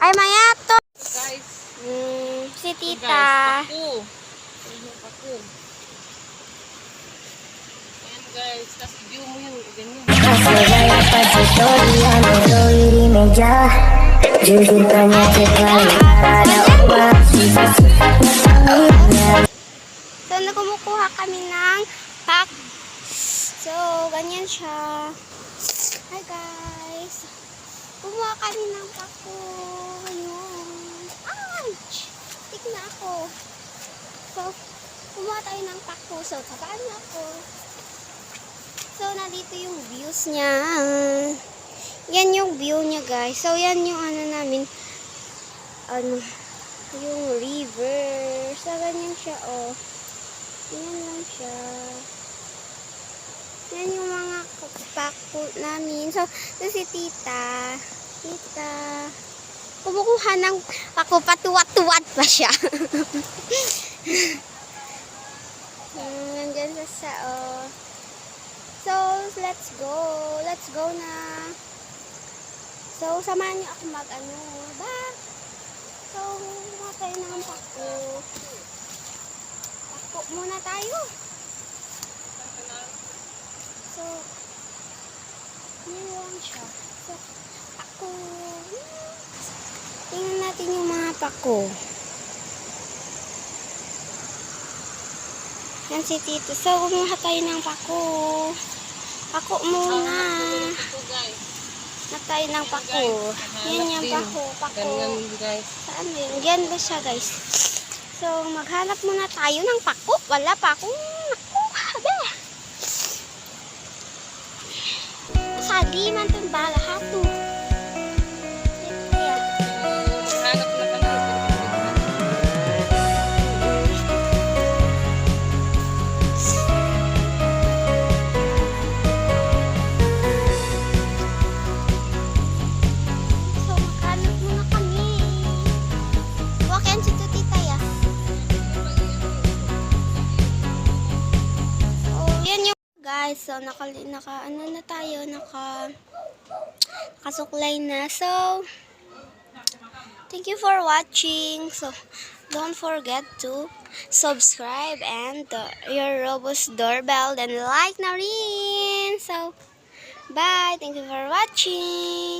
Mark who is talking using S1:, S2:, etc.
S1: Ay, mayato.
S2: Guys,
S1: Si tita.
S2: guys, paku. Paku. Ayan guys, tas view mo yun, ganyan.
S1: So, kumukuha kami ng pack. So, ganyan siya. Hi guys. Kumuha kami ng pako. Ayun. Ouch! Tik na ako. So, kumuha tayo ng pako. So, tagaan na ako. So, nandito yung views niya. Yan yung view niya guys. So, yan yung ano namin. Yung river. So, ganyan siya oh. Yan lang siya. Yan yung mga pako namin. So, si tita. Tita. Kumukuha ng pako. Patuwat-tuwat pa siya. Nandyan sa oh. So, let's go. Let's go na. So, samahan niyo ako mag-ano. Ba? So, mga tayo ng pako. Pako muna tayo. So, yun lang siya. So, pako. Tingnan natin yung mga pako. Yan si Tito. So, kumuha tayo ng pako. Pako muna.
S2: Ito guys.
S1: Na tayo ng pako. Yan yung pako. Pako.
S2: Ganyan guys.
S1: Saan yun? Yan ba siya guys? So, maghanap muna tayo ng pako. Wala pa akong nakuha. Sali man itong bala hato.
S2: Hanap na kami.
S1: So, maghanap muna kami. Wakan si Tita ya. So, yan yung guys. So, ano na tayo. Nakasuklay na. So, thank you for watching. So, don't forget to subscribe and your robust doorbell. Then like na rin. So, bye. Thank you for watching.